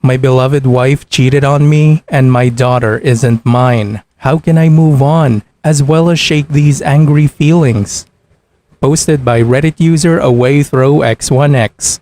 My beloved wife cheated on me and my daughter isn't mine. How can I move on as well as shake these angry feelings? Posted by Reddit user awaythrox1x.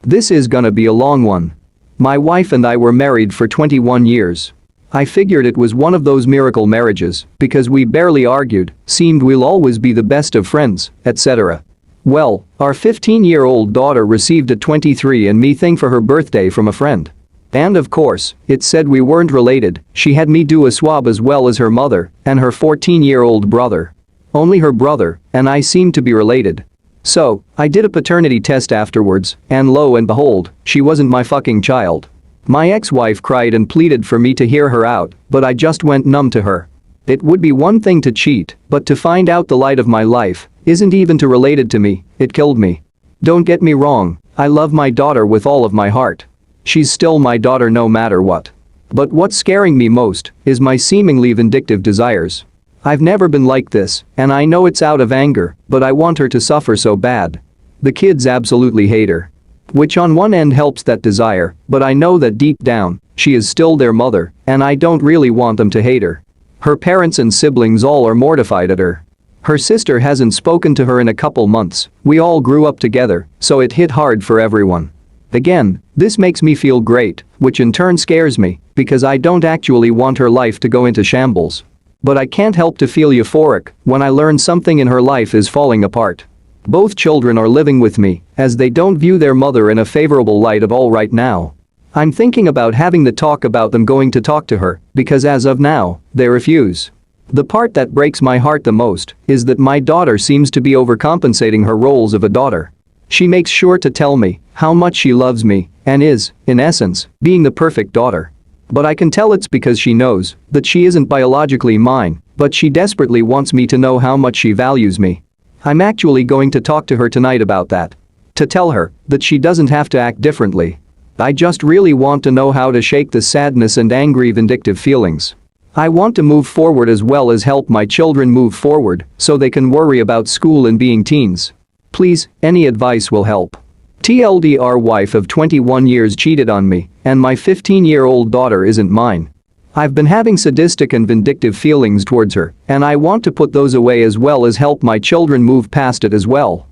This is gonna be a long one. My wife and I were married for 21 years. I figured it was one of those miracle marriages because we barely argued, seemed we'll always be the best of friends, etc. Well, our 15-year-old daughter received a 23andMe thing for her birthday from a friend. And of course, it said we weren't related. She had me do a swab as well as her mother and her 14-year-old brother. Only her brother and I seemed to be related. So, I did a paternity test afterwards, and lo and behold, she wasn't my fucking child. My ex-wife cried and pleaded for me to hear her out, but I just went numb to her. It would be one thing to cheat, but to find out the light of my life isn't even to related to me, it killed me. Don't get me wrong, I love my daughter with all of my heart. She's still my daughter no matter what. But what's scaring me most is my seemingly vindictive desires. I've never been like this, and I know it's out of anger, but I want her to suffer so bad. The kids absolutely hate her. Which on one end helps that desire, but I know that deep down, she is still their mother, and I don't really want them to hate her. Her parents and siblings all are mortified at her. Her sister hasn't spoken to her in a couple months. We all grew up together, so it hit hard for everyone. Again, this makes me feel great, which in turn scares me, because I don't actually want her life to go into shambles. But I can't help to feel euphoric when I learn something in her life is falling apart. Both children are living with me, as they don't view their mother in a favorable light at all right now. I'm thinking about having the talk about them going to talk to her, because as of now, they refuse. The part that breaks my heart the most is that my daughter seems to be overcompensating her roles of a daughter. She makes sure to tell me how much she loves me and is, in essence, being the perfect daughter. But I can tell it's because she knows that she isn't biologically mine, but she desperately wants me to know how much she values me. I'm actually going to talk to her tonight about that. To tell her that she doesn't have to act differently. I just really want to know how to shake the sadness and angry vindictive feelings. I want to move forward as well as help my children move forward so they can worry about school and being teens. Please, any advice will help. TLDR, wife of 21 years cheated on me, and my 15-year-old daughter isn't mine. I've been having sadistic and vindictive feelings towards her, and I want to put those away as well as help my children move past it as well.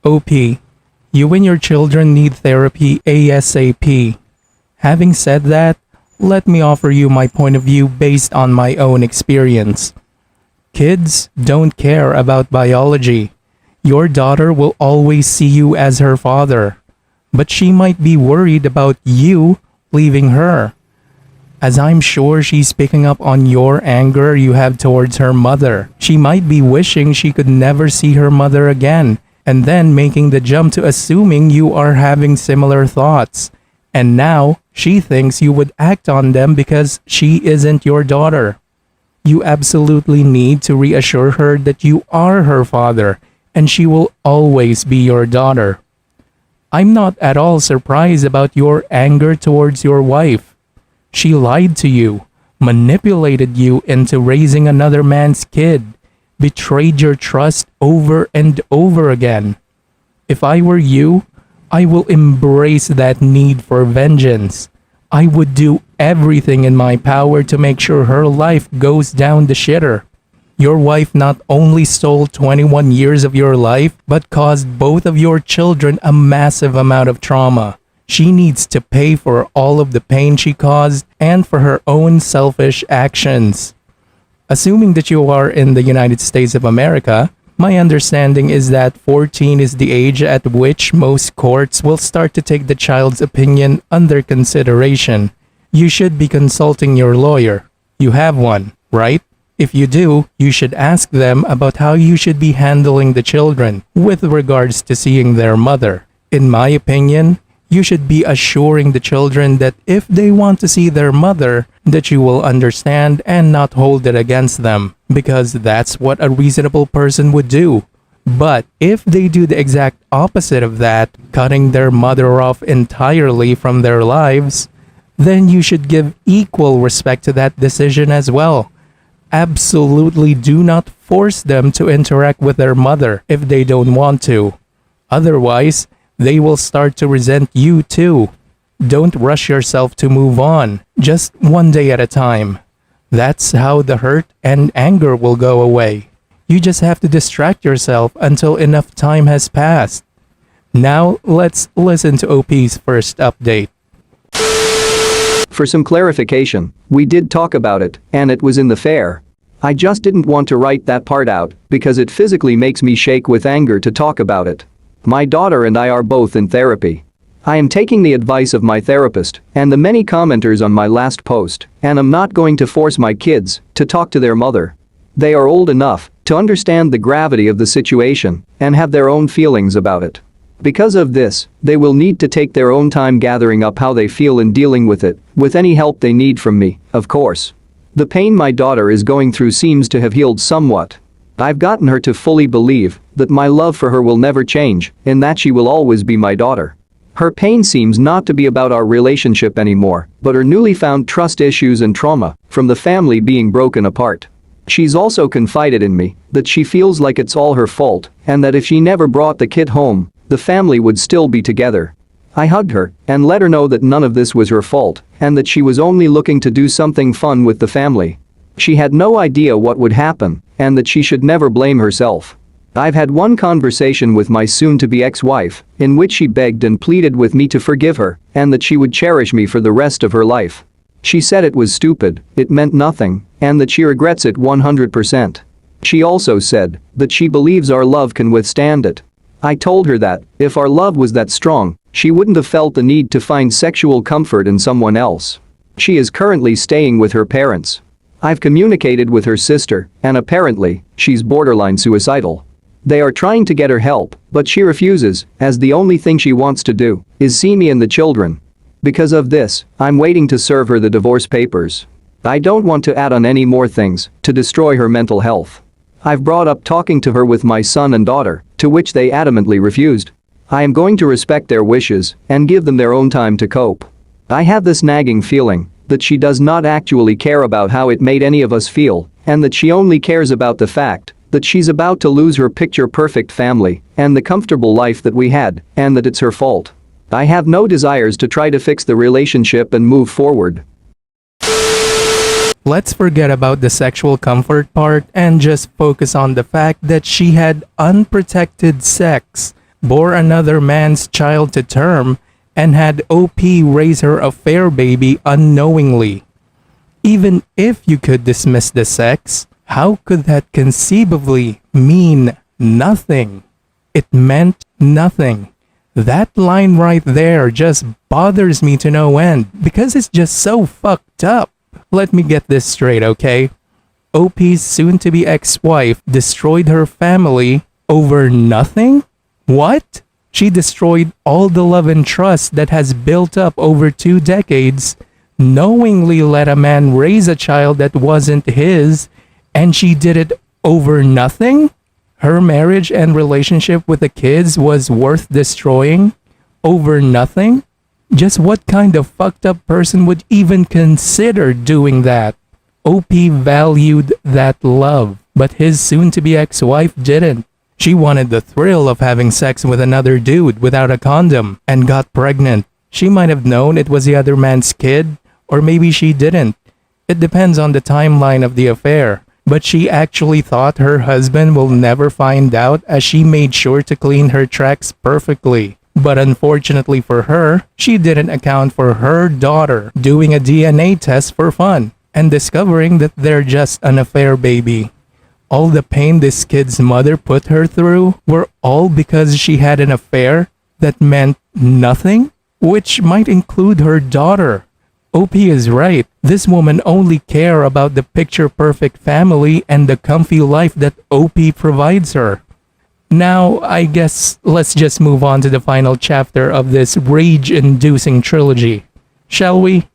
OP. You and your children need therapy ASAP. Having said that, let me offer you my point of view based on my own experience. Kids don't care about biology. Your daughter will always see you as her father, but she might be worried about you leaving her, as I'm sure she's picking up on your anger you have towards her mother. She might be wishing she could never see her mother again, and then making the jump to assuming you are having similar thoughts. And now, she thinks you would act on them because she isn't your daughter. You absolutely need to reassure her that you are her father, and she will always be your daughter. I'm not at all surprised about your anger towards your wife. She lied to you, manipulated you into raising another man's kid, betrayed your trust over and over again. If I were you, I will embrace that need for vengeance. I would do everything in my power to make sure her life goes down the shitter. Your wife not only stole 21 years of your life, but caused both of your children a massive amount of trauma. She needs to pay for all of the pain she caused and for her own selfish actions. Assuming that you are in the United States of America, my understanding is that 14 is the age at which most courts will start to take the child's opinion under consideration. You should be consulting your lawyer. You have one, right? If you do, you should ask them about how you should be handling the children with regards to seeing their mother. In my opinion, you should be assuring the children that if they want to see their mother, that you will understand and not hold it against them, because that's what a reasonable person would do. But if they do the exact opposite of that, cutting their mother off entirely from their lives, then you should give equal respect to that decision as well. Absolutely do not force them to interact with their mother if they don't want to. Otherwise, they will start to resent you too. Don't rush yourself to move on, just one day at a time. That's how the hurt and anger will go away. You just have to distract yourself until enough time has passed. Now, let's listen to OP's first update. For some clarification, we did talk about it, and it was in the fair. I just didn't want to write that part out because it physically makes me shake with anger to talk about it. My daughter and I are both in therapy. I am taking the advice of my therapist and the many commenters on my last post, and I'm not going to force my kids to talk to their mother. They are old enough to understand the gravity of the situation and have their own feelings about it. Because of this, they will need to take their own time gathering up how they feel and dealing with it, with any help they need from me, of course. The pain my daughter is going through seems to have healed somewhat. I've gotten her to fully believe that my love for her will never change and that she will always be my daughter. Her pain seems not to be about our relationship anymore, but her newly found trust issues and trauma from the family being broken apart. She's also confided in me that she feels like it's all her fault and that if she never brought the kid home, the family would still be together. I hugged her and let her know that none of this was her fault and that she was only looking to do something fun with the family. She had no idea what would happen and that she should never blame herself. I've had one conversation with my soon-to-be ex-wife in which she begged and pleaded with me to forgive her and that she would cherish me for the rest of her life. She said it was stupid, it meant nothing, and that she regrets it 100%. She also said that she believes our love can withstand it. I told her that, if our love was that strong, she wouldn't have felt the need to find sexual comfort in someone else. She is currently staying with her parents. I've communicated with her sister, and apparently, she's borderline suicidal. They are trying to get her help, but she refuses, as the only thing she wants to do is see me and the children. Because of this, I'm waiting to serve her the divorce papers. I don't want to add on any more things to destroy her mental health. I've brought up talking to her with my son and daughter, to which they adamantly refused. I am going to respect their wishes and give them their own time to cope. I have this nagging feeling that she does not actually care about how it made any of us feel, and that she only cares about the fact that she's about to lose her picture-perfect family and the comfortable life that we had, and that it's her fault. I have no desires to try to fix the relationship and move forward. Let's forget about the sexual comfort part and just focus on the fact that she had unprotected sex, bore another man's child to term, and had OP raise her affair baby unknowingly. Even if you could dismiss the sex, how could that conceivably mean nothing? It meant nothing. That line right there just bothers me to no end because it's just so fucked up. Let me get this straight, okay? OP's soon-to-be ex-wife destroyed her family over nothing? What? She destroyed all the love and trust that has built up over 2 decades, knowingly let a man raise a child that wasn't his, and she did it over nothing? Her marriage and relationship with the kids was worth destroying over nothing? Just what kind of fucked up person would even consider doing that? OP valued that love, but his soon-to-be ex-wife didn't. She wanted the thrill of having sex with another dude without a condom and got pregnant. She might have known it was the other man's kid, or maybe she didn't. It depends on the timeline of the affair. But she actually thought her husband will never find out as she made sure to clean her tracks perfectly. But unfortunately for her, she didn't account for her daughter doing a DNA test for fun and discovering that they're just an affair baby. All the pain this kid's mother put her through were all because she had an affair that meant nothing, which might include her daughter. OP is right. This woman only cares about the picture-perfect family and the comfy life that OP provides her. Now, I guess let's just move on to the final chapter of this rage-inducing trilogy. Shall we?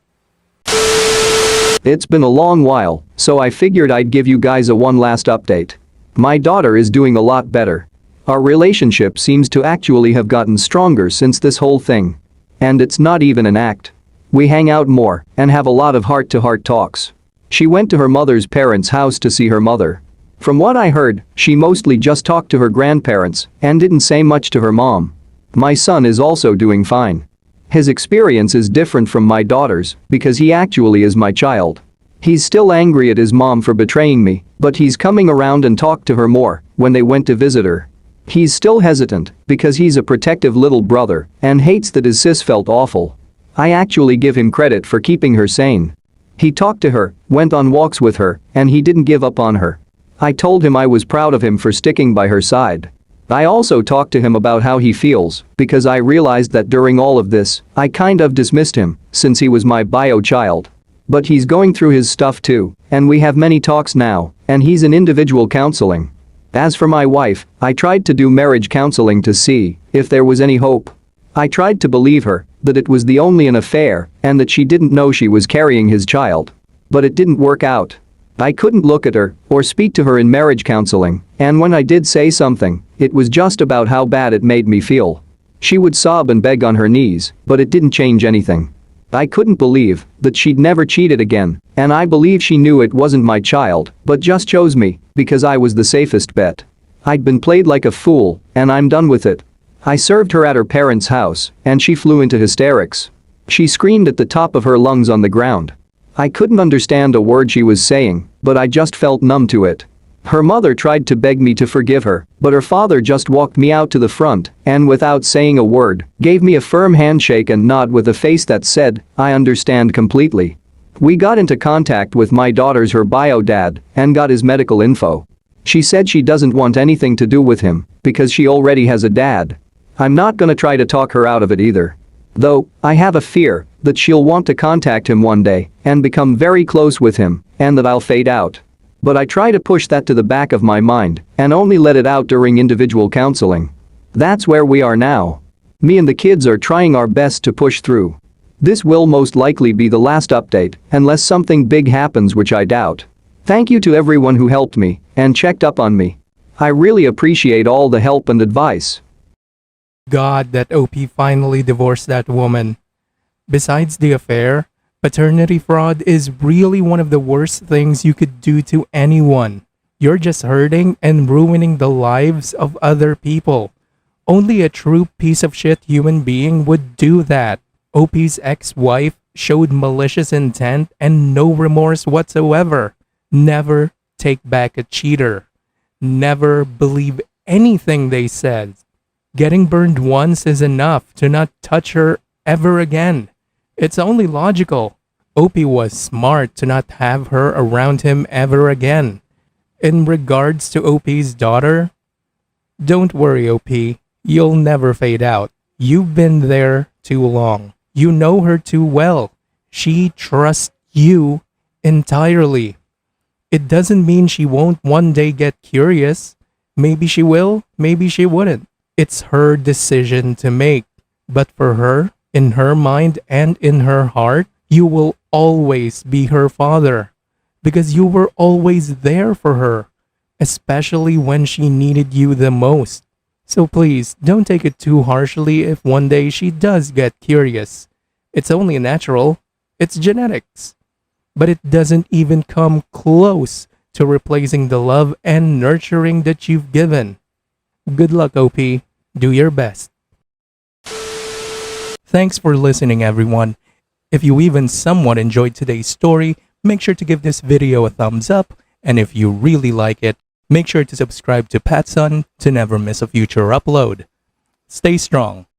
It's been a long while, so I figured I'd give you guys a one last update. My daughter is doing a lot better. Our relationship seems to actually have gotten stronger since this whole thing. And it's not even an act. We hang out more and have a lot of heart-to-heart talks. She went to her mother's parents' house to see her mother. From what I heard, she mostly just talked to her grandparents and didn't say much to her mom. My son is also doing fine. His experience is different from my daughter's because he actually is my child. He's still angry at his mom for betraying me, but he's coming around and talked to her more when they went to visit her. He's still hesitant because he's a protective little brother and hates that his sis felt awful. I actually give him credit for keeping her sane. He talked to her, went on walks with her, and he didn't give up on her. I told him I was proud of him for sticking by her side. I also talked to him about how he feels because I realized that during all of this, I kind of dismissed him since he was my bio child. But he's going through his stuff too, and we have many talks now, and he's in individual counseling. As for my wife, I tried to do marriage counseling to see if there was any hope. I tried to believe her that it was the only an affair and that she didn't know she was carrying his child. But it didn't work out. I couldn't look at her or speak to her in marriage counseling, and when I did say something, it was just about how bad it made me feel. She would sob and beg on her knees, but it didn't change anything. I couldn't believe that she'd never cheated again, and I believe she knew it wasn't my child, but just chose me because I was the safest bet. I'd been played like a fool, and I'm done with it. I served her at her parents' house, and she flew into hysterics. She screamed at the top of her lungs on the ground. I couldn't understand a word she was saying, but I just felt numb to it. Her mother tried to beg me to forgive her, but her father just walked me out to the front and without saying a word, gave me a firm handshake and nod with a face that said, "I understand completely." We got into contact with my daughter's her bio dad and got his medical info. She said she doesn't want anything to do with him because she already has a dad. I'm not gonna try to talk her out of it either. Though, I have a fear that she'll want to contact him one day and become very close with him and that I'll fade out. But I try to push that to the back of my mind and only let it out during individual counseling. That's where we are now. Me and the kids are trying our best to push through. This will most likely be the last update unless something big happens, which I doubt. Thank you to everyone who helped me and checked up on me. I really appreciate all the help and advice. God that OP finally divorced that woman. Besides the affair, paternity fraud is really one of the worst things you could do to anyone. You're just hurting and ruining the lives of other people. Only a true piece of shit human being would do that. OP's ex-wife showed malicious intent and no remorse whatsoever. Never take back a cheater. Never believe anything they said. Getting burned once is enough to not touch her ever again. It's only logical. OP was smart to not have her around him ever again. In regards to OP's daughter, don't worry, OP. You'll never fade out. You've been there too long. You know her too well. She trusts you entirely. It doesn't mean she won't one day get curious. Maybe she will, maybe she wouldn't. It's her decision to make. But for her, in her mind and in her heart, you will always be her father. Because you were always there for her, especially when she needed you the most. So please, don't take it too harshly if one day she does get curious. It's only natural. It's genetics. But it doesn't even come close to replacing the love and nurturing that you've given. Good luck, OP. Do your best. Thanks for listening, everyone. If you even somewhat enjoyed today's story, make sure to give this video a thumbs up. And if you really like it, make sure to subscribe to Patson to never miss a future upload. Stay strong.